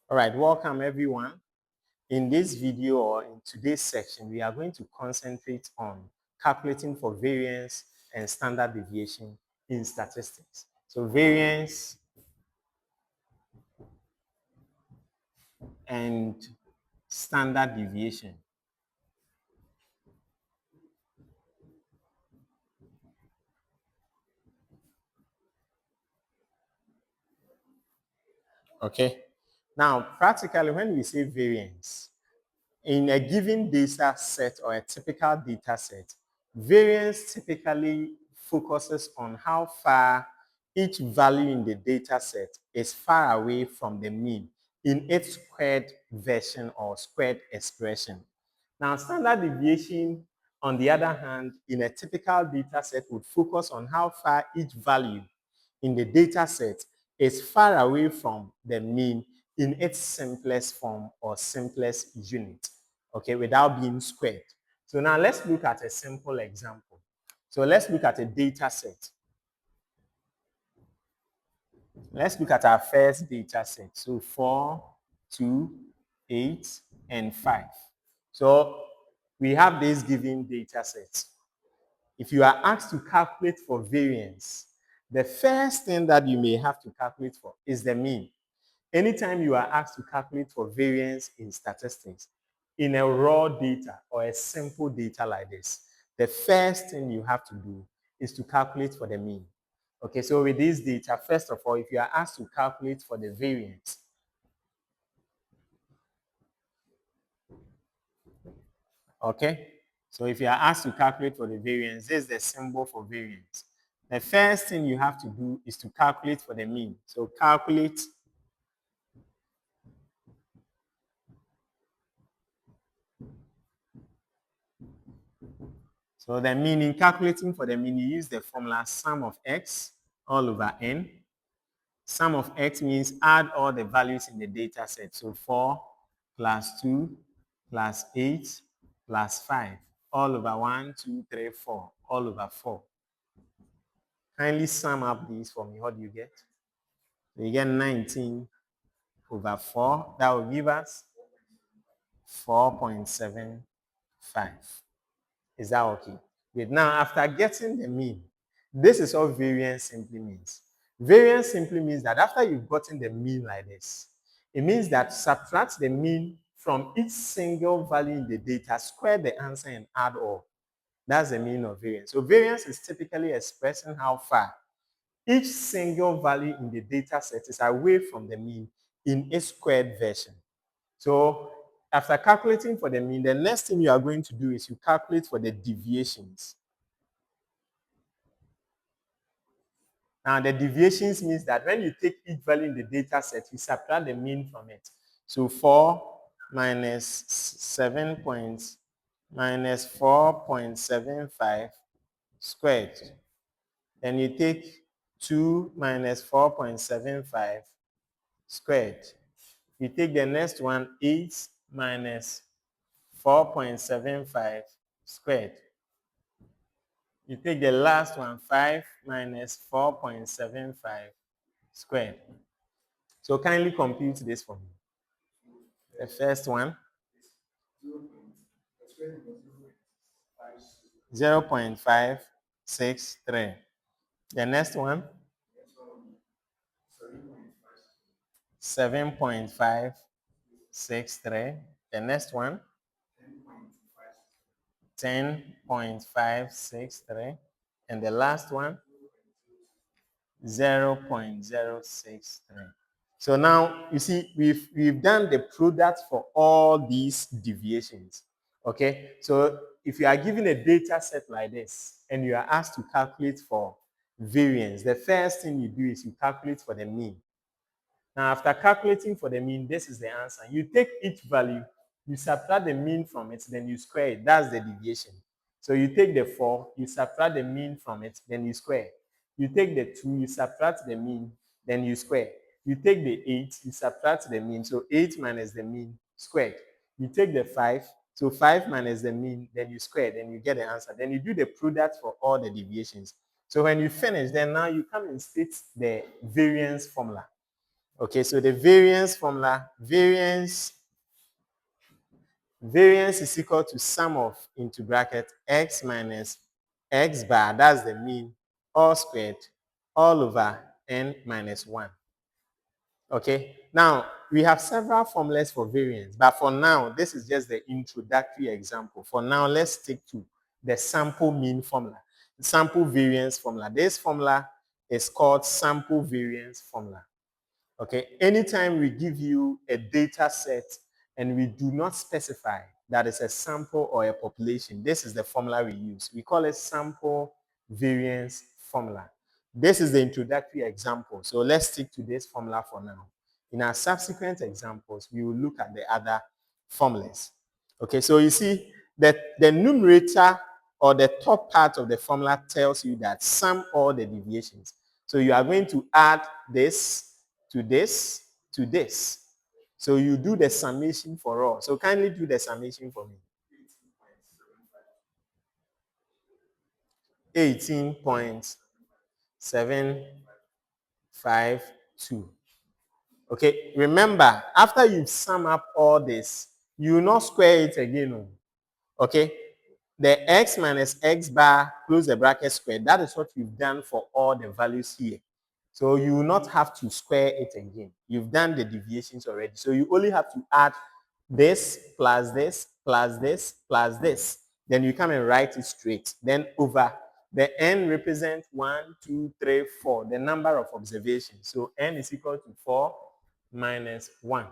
All right, welcome everyone. In this video or in today's section, we are going to concentrate on calculating for variance and standard deviation in statistics. So variance and standard deviation. Okay. Now, practically, when we say variance, in a given data set or a typical data set, variance typically focuses on how far each value in the data set is far away from the mean in its squared version or squared expression. Now, standard deviation, on the other hand, in a typical data set would focus on how far each value in the data set is far away from the mean in its simplest form or simplest unit, okay, without being squared. So now let's look at a simple example. So let's look at a data set. Let's look at our first data set. So 4, 2, 8, and 5. So we have this given data set. If you are asked to calculate for variance, the first thing that you may have to calculate for is the mean. Anytime you are asked to calculate for variance in statistics, in a raw data or a simple data like this, the first thing you have to do is to calculate for the mean. Okay, so with this data, first of all, if you are asked to calculate for the variance, okay, so if you are asked to calculate for the variance, this is the symbol for variance. The first thing you have to do is to calculate for the mean. So calculate so the mean, in calculating for the mean, you use the formula sum of x all over n. Sum of x means add all the values in the data set. So 4 plus 2 plus 8 plus 5 all over 1, 2, 3, 4 all over 4. Kindly sum up these for me. What do you get? So you get 19 over 4. That will give us 4.75. Is that okay? Good. Now, after getting the mean, this is what variance simply means. Variance simply means that after you've gotten the mean like this, it means that subtract the mean from each single value in the data, square the answer, and add all. That's the meaning of variance. So variance is typically expressing how far each single value in the data set is away from the mean in a squared version. So after calculating for the mean, the next thing you are going to do is you calculate for the deviations. Now, the deviations means that when you take each value in the data set, you subtract the mean from it. So 4 minus 7 points minus 4.75 squared. Then you take 2 minus 4.75 squared. You take the next one, 8 minus 4.75 squared. You take the last one, 5 minus 4.75 squared. So kindly compute this for me. The first one, 0.563. The next one, 7.563. The next one, 10.563. And the last one, 0.063. So now you see we've done the product for all these deviations. Okay, so if you are given a data set like this and you are asked to calculate for variance, the first thing you do is you calculate for the mean. Now, after calculating for the mean, this is the answer. You take each value, you subtract the mean from it, then you square it. That's the deviation. So you take the 4, you subtract the mean from it, then you square. You take the 2, you subtract the mean, then you square. You take the 8, you subtract the mean. So 8 minus the mean squared. You take the 5, so 5 minus the mean, then you square, then you get the answer. Then you do the product for all the deviations. So when you finish, then now you come and state the variance formula. Okay, so the variance formula, variance is equal to sum of into bracket x minus x bar, that's the mean, all squared, all over n minus 1. Okay, now we have several formulas for variance, but for now, this is just the introductory example. For now, let's stick to the sample mean formula, the sample variance formula. This formula is called sample variance formula. Okay, anytime we give you a data set and we do not specify that it's a sample or a population, this is the formula we use. We call it sample variance formula. This is the introductory example. So let's stick to this formula for now. In our subsequent examples, we will look at the other formulas. Okay, so you see that the numerator or the top part of the formula tells you that sum all the deviations. So you are going to add this to this to this. So you do the summation for all. So kindly do the summation for me. 18.752. Okay, remember, after you sum up all this, you will not square it again. Okay, the x minus x bar, close the bracket square, that is what you've done for all the values here. So you will not have to square it again. You've done the deviations already. So you only have to add this plus this plus this plus this. Then you come and write it straight. Then over the n represents 1, 2, 3, 4, the number of observations. So n is equal to 4 minus 1.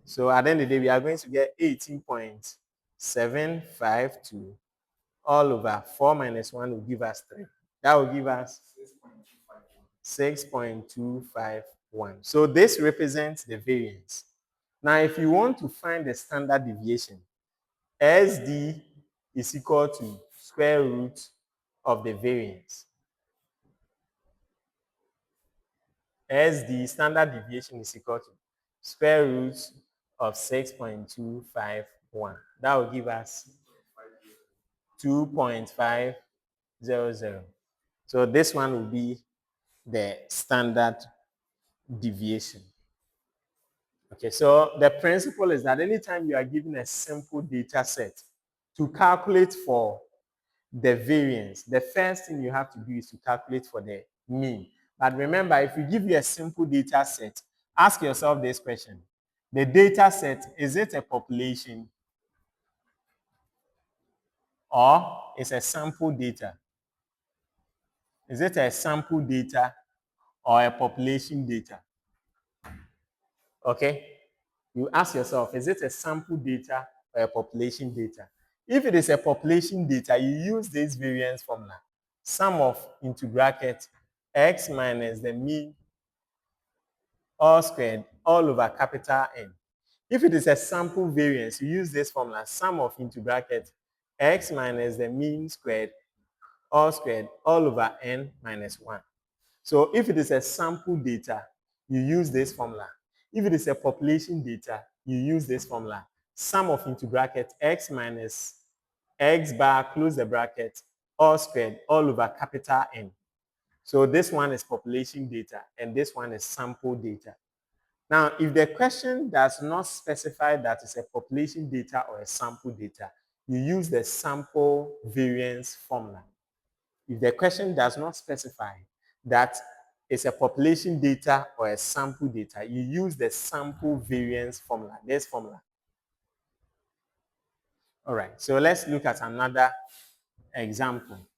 So at the end of the day, we are going to get 18.752 all over 4 minus 1 will give us 3. That will give us 6.251. So this represents the variance. Now, if you want to find the standard deviation, SD is equal to square root of the variance. SD, standard deviation, is equal to square root of 6.251. That will give us 2.500. So this one will be the standard deviation. Okay, so the principle is that anytime you are given a simple data set, to calculate for the variance, the first thing you have to do is to calculate for the mean. But remember, if we give you a simple data set, ask yourself this question. The data set, is it a population or is a sample data? Is it a sample data or a population data? Okay? You ask yourself, is it a sample data or a population data? If it is a population data, you use this variance formula. Sum of into bracket x minus the mean all squared all over capital N. If it is a sample variance, you use this formula. Sum of into bracket x minus the mean squared all over n minus 1. So if it is a sample data, you use this formula. If it is a population data, you use this formula. Sum of into bracket x minus x bar, close the bracket, all squared all over capital N. So this one is population data and this one is sample data. Now, if the question does not specify that it's a population data or a sample data, you use the sample variance formula. If the question does not specify that it's a population data or a sample data, you use the sample variance formula, this formula. All right, so let's look at another example.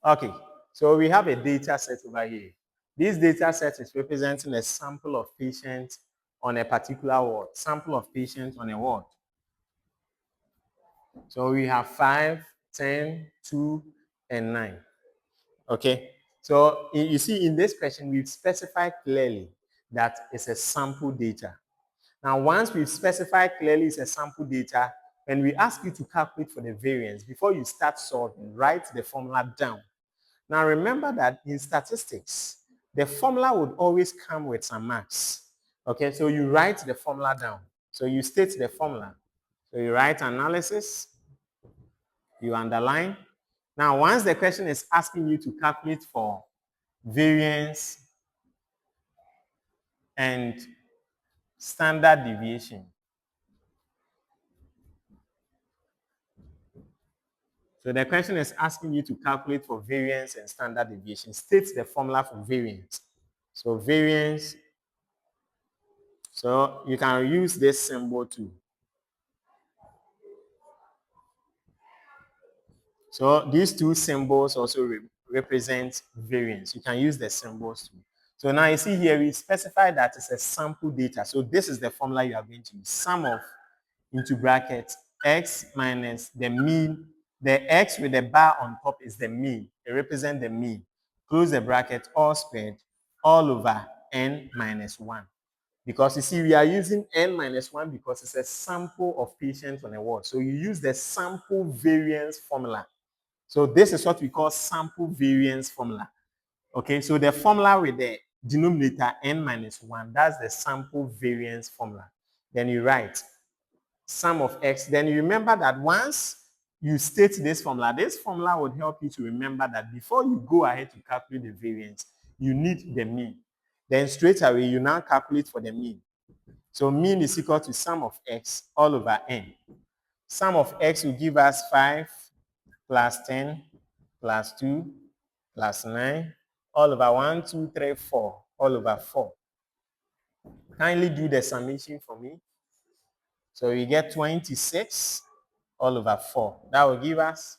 Okay, so we have a data set over here. This data set is representing a sample of patients on a particular ward, sample of patients on a ward. So we have 5, 10, 2, and 9. Okay, so you see in this question, we've specified clearly that it's a sample data. Now, once we've specified clearly it's a sample data, when we ask you to calculate for the variance, before you start solving, write the formula down. Now, remember that in statistics, the formula would always come with some marks. Okay, so you write the formula down. So you state the formula. So you write analysis, you underline. Now, once the question is asking you to calculate for variance and standard deviation. So the question is asking you to calculate for variance and standard deviation. State the formula for variance. So variance, so you can use this symbol too. So these two symbols also represent variance. You can use the symbols too. So now you see here, we specify that it's a sample data. So this is the formula you are going to use. Sum of, into brackets, x minus the mean. The x with the bar on top is the mean. It represents the mean. Close the bracket, all squared, all over n minus 1. Because you see, we are using n minus 1 because it's a sample of patients on a ward. So you use the sample variance formula. So this is what we call sample variance formula. Okay, so the formula with the denominator n minus 1, that's the sample variance formula. Then you write sum of x. Then you remember that once you state this formula would help you to remember that before you go ahead to calculate the variance, you need the mean. Then straight away, you now calculate for the mean. So mean is equal to sum of x all over n. Sum of x will give us 5 plus 10 plus 2 plus 9 all over 1, 2, 3, 4 all over 4. Kindly do the summation for me. So we get 26 all over 4. That will give us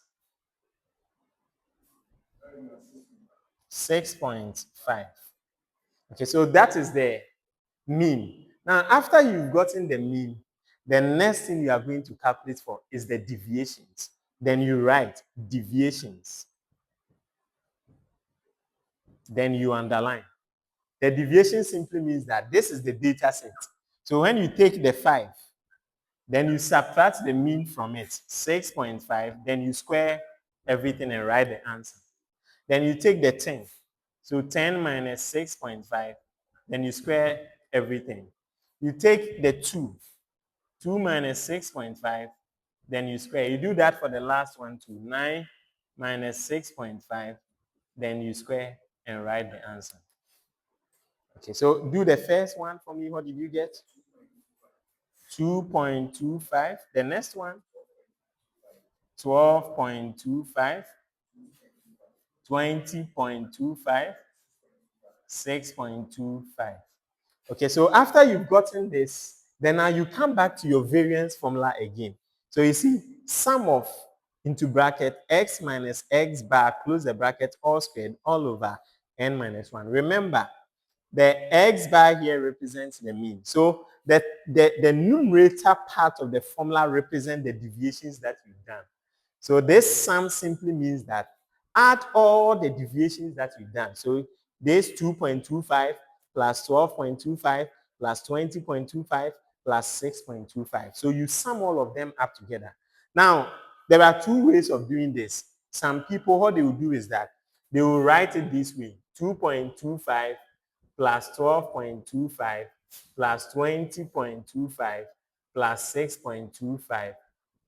6.5. Okay, so that is the mean. Now, after you've gotten the mean, the next thing you are going to calculate for is the deviations. Then you write deviations. Then you underline. The deviation simply means that this is the data set. So when you take the 5, then you subtract the mean from it, 6.5, then you square everything and write the answer. Then you take the 10. So 10 minus 6.5, then you square everything. You take the 2. 2 minus 6.5, then you square. You do that for the last one too. 9 minus 6.5, then you square and write the answer. Okay, so do the first one for me. What did you get? 2.25. The next one, 12.25, 20.25, 6.25. Okay, so after you've gotten this, then now you come back to your variance formula again. So you see, sum of, into bracket, x minus x bar, close the bracket, all squared, all over n minus 1. Remember, the x bar here represents the mean. So the numerator part of the formula represents the deviations that you've done. So this sum simply means that add all the deviations that you've done. So this 2.25 plus 12.25 plus 20.25 plus 6.25. So you sum all of them up together. Now, there are two ways of doing this. Some people, what they will do is that they will write it this way: 2.25 plus 12.25 plus 20.25 plus 6.25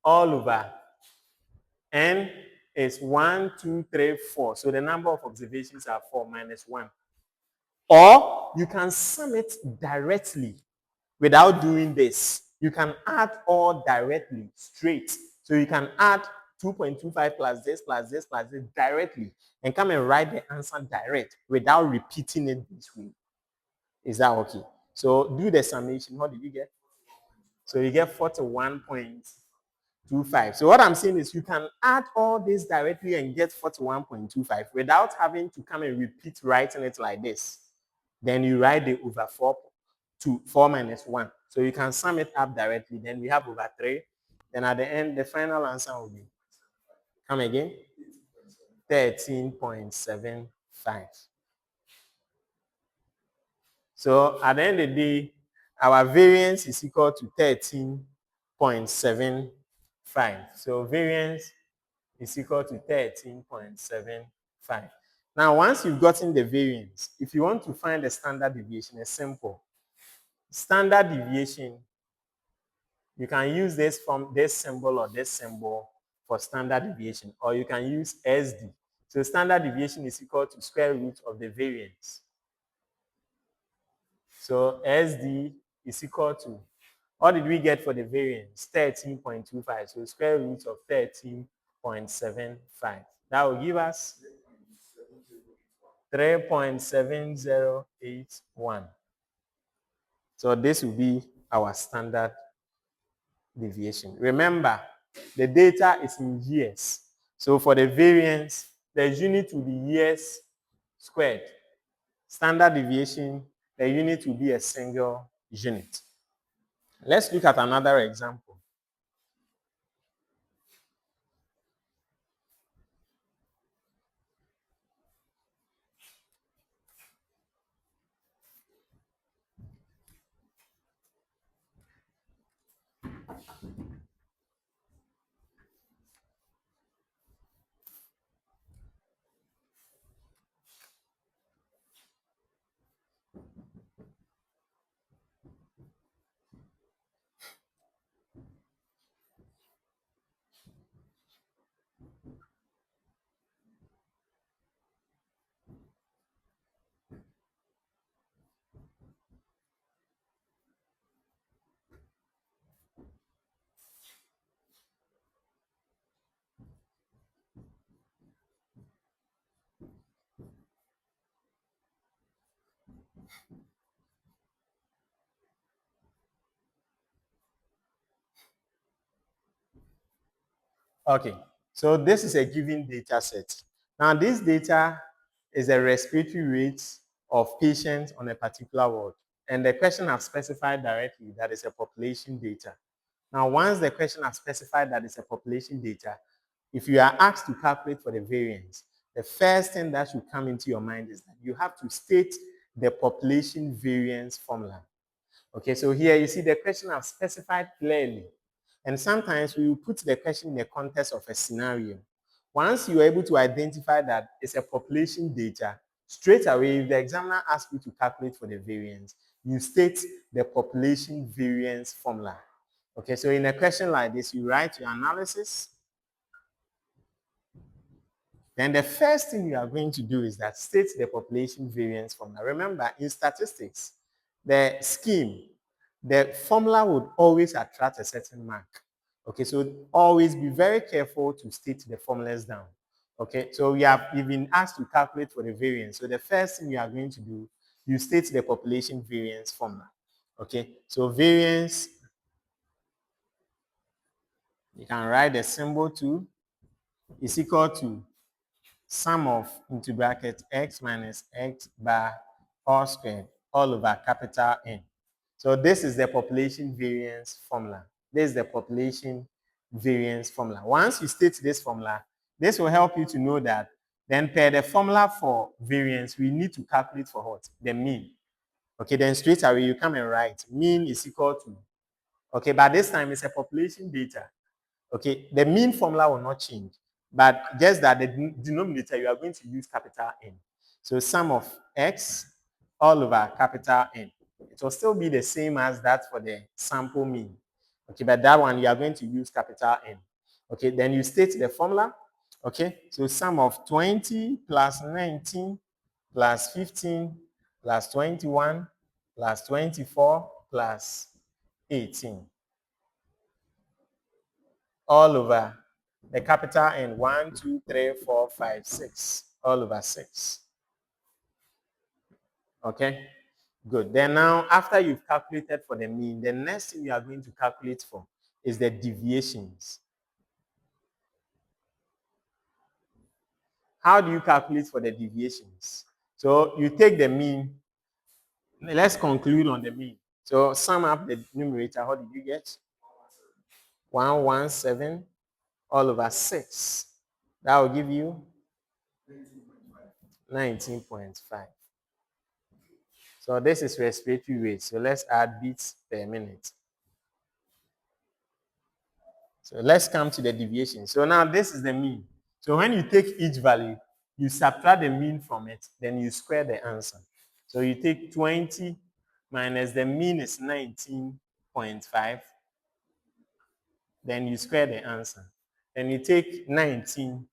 all over n is 1, 2, 3, 4. So the number of observations are 4 minus 1. Or you can sum it directly without doing this. You can add all directly, straight. So you can add 2.25 plus this, plus this, plus this directly and come and write the answer direct without repeating it this way. Is that okay? So do the summation. What did you get? So you get 41.5. 25. So what I'm saying is you can add all this directly and get 41.25 without having to come and repeat writing it like this. Then you write the over 4 to 4 minus 1. So you can sum it up directly. Then we have over 3. Then at the end, the final answer will be, come again, 13.75. So at the end of the day, our variance is equal to 13.75. So variance is equal to 13.75. Now, once you've gotten the variance, if you want to find the standard deviation, it's simple. Standard deviation, you can use this from this symbol or this symbol for standard deviation, or you can use SD. So standard deviation is equal to square root of the variance. So SD is equal to, what did we get for the variance? 13.25. So square root of 13.75. That will give us 3.7081. So this will be our standard deviation. Remember, the data is in years. So for the variance, the unit will be years squared. Standard deviation, the unit will be a single unit. Let's look at another example. Okay, so this is a given data set. Now, this data is a respiratory rate of patients on a particular ward. And the question has specified directly that is a population data. Now, once the question has specified that it's a population data, if you are asked to calculate for the variance, the first thing that should come into your mind is that you have to state the population variance formula. Okay, so here you see the question I've specified clearly. And sometimes we will put the question in the context of a scenario. Once you are able to identify that it's a population data, straight away, if the examiner asks you to calculate for the variance, you state the population variance formula. Okay, so in a question like this, you write your analysis. Then the first thing you are going to do is that state the population variance formula. Remember, in statistics, the scheme, the formula would always attract a certain mark. Okay, so always be very careful to state the formulas down. Okay, so you've been asked to calculate for the variance. So the first thing you are going to do, you state the population variance formula. Okay, so variance, you can write the symbol 2 is equal to sum of, into bracket, x minus x bar all squared all over capital N. So this is the population variance formula. This is the population variance formula. Once you state this formula, this will help you to know that then per the formula for variance, we need to calculate for what? The mean. Okay, then straight away you come and write mean is equal to, okay, but this time it's a population data. Okay, the mean formula will not change, but just that the denominator, you are going to use capital N. So sum of x all over capital N. It will still be the same as that for the sample mean. Okay, but that one you are going to use capital N. Okay, then you state the formula. Okay, so sum of 20 plus 19 plus 15 plus 21 plus 24 plus 18 all over the capital N, 1, 2, 3, 4, 5, 6, all over 6. Okay, good. Then now, after you've calculated for the mean, the next thing you are going to calculate for is the deviations. how do you calculate for the deviations? So you take the mean. Let's conclude on the mean. So sum up the numerator. What did you get? 117 all over 6. That will give you 19.5. So this is respiratory rate. So let's add beats per minute. So let's come to the deviation. So now this is the mean. So when you take each value, you subtract the mean from it, then you square the answer. So you take 20 minus the mean is 19.5, then you square the answer. Then you take 19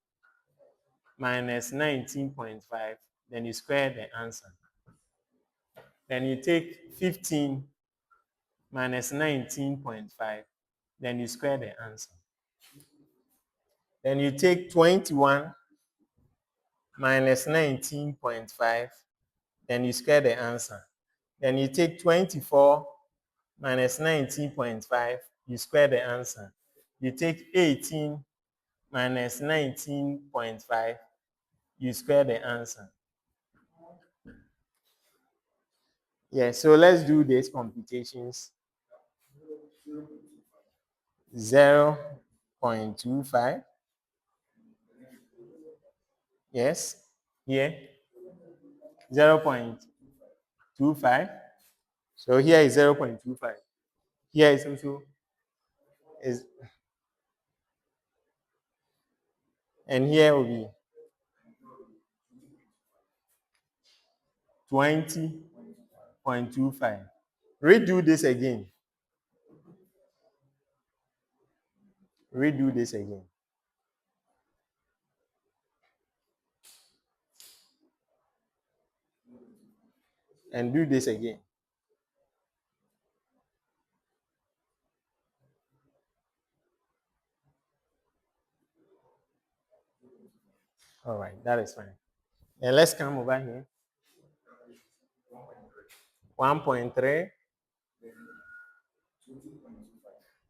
minus 19.5, then you square the answer. Then you take 15 minus 19.5, then you square the answer. Then you take 21 minus 19.5, then you square the answer. Then you take 24 minus 19.5, you square the answer. You take 18 minus 19.5, you square the answer. Yeah, so let's do these computations. 0.25. Yes, here. 0.25. So here is 0.25. Here is also is, and here will be 20.25. Redo this again. Redo this again. And do this again. All right, that is fine. And let's come over here. 1.3,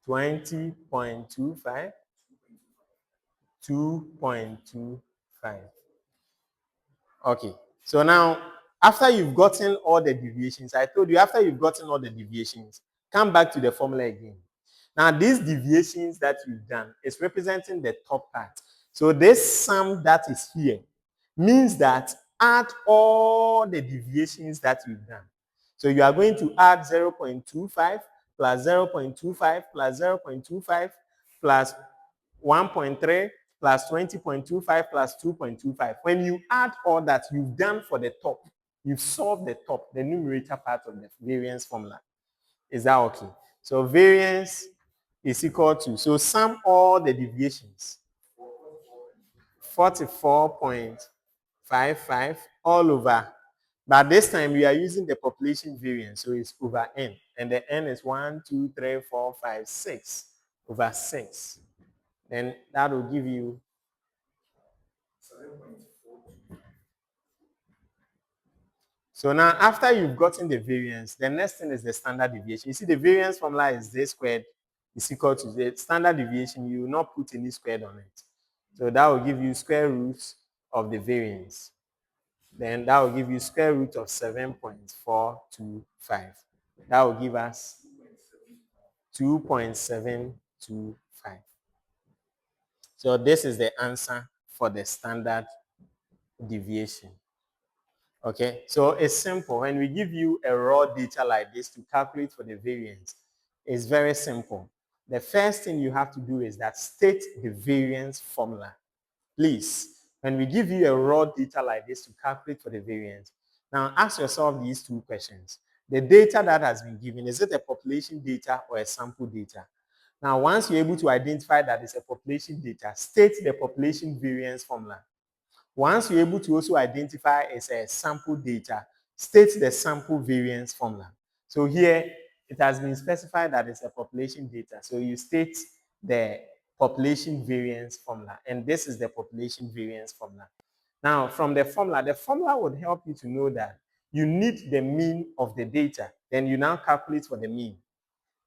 20.25, 2.25. Okay, so now after you've gotten all the deviations, I told you after you've gotten all the deviations, come back to the formula again. Now these deviations that you've done is representing the top part. So this sum that is here means that add all the deviations that you've done. So you are going to add 0.25 plus 0.25 plus 0.25 plus 1.3 plus 20.25 plus 2.25. When you add all that you've done for the top, you've solved the top, the numerator part of the variance formula. Is that okay? So variance is equal to, so sum all the deviations. 44.55 all over. But this time we are using the population variance, so it's over n. And the n is 1, 2, 3, 4, 5, 6 over 6. Then that will give you 7.42. So now after you've gotten the variance, the next thing is the standard deviation. You see the variance formula is z squared is equal to the standard deviation. You will not put any squared on it. So that will give you square roots of the variance. Then that will give you square root of 7.425. That will give us 2.725. So this is the answer for the standard deviation. Okay, so it's simple. When we give you a raw data like this to calculate for the variance, it's very simple. The first thing you have to do is that state the variance formula. Please, when we give you a raw data like this to calculate for the variance, now ask yourself these two questions. The data that has been given, is it a population data or a sample data? Now, once you're able to identify that it's a population data, state the population variance formula. Once you're able to also identify as a sample data, state the sample variance formula. So here, it has been specified that it's a population data. So you state the population variance formula, and this is the population variance formula. Now, from the formula would help you to know that you need the mean of the data. Then you now calculate for the mean.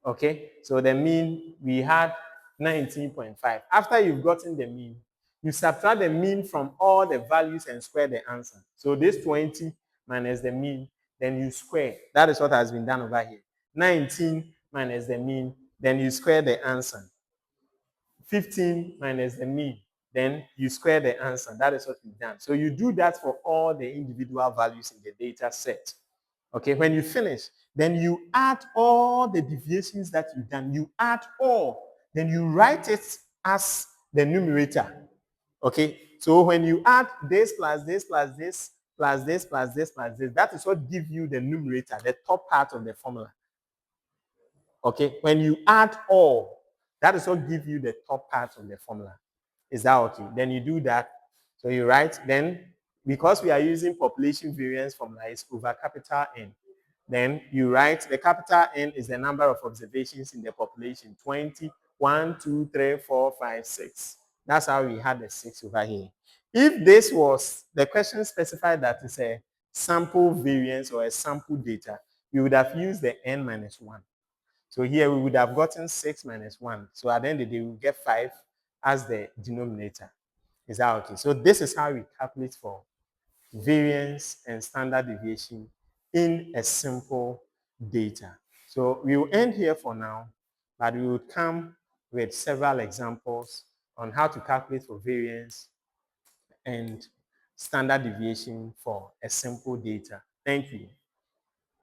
Okay, so the mean, we had 19.5. After you've gotten the mean, You subtract the mean from all the values and square the answer. So this 20 minus the mean, then you square. That is what has been done over here. 19 minus the mean, then you square the answer. 15 minus the mean, then you square the answer. That is what you've done. So you do that for all the individual values in the data set. Okay, when you finish, then you add all the deviations that you've done. You add all, then you write it as the numerator. Okay, so when you add this plus this plus this plus this plus this plus this, that is what gives you the numerator, the top part of the formula. Okay, when you add all, that is what gives you the top part of the formula. Is that okay? Then you do that. So you write, then because we are using population variance formula, it's over capital N. Then you write the capital N is the number of observations in the population 20, 1, 2, 3, 4, 5, 6. That's how we had the 6 over here. If this was the question specified that is a sample variance or a sample data, we would have used the N minus 1. So here we would have gotten 6 minus 1. So at the end of the day, we get 5 as the denominator. Is that okay? So this is how we calculate for variance and standard deviation in a simple data. So we will end here for now, but we will come with several examples on how to calculate for variance and standard deviation for a simple data. Thank you.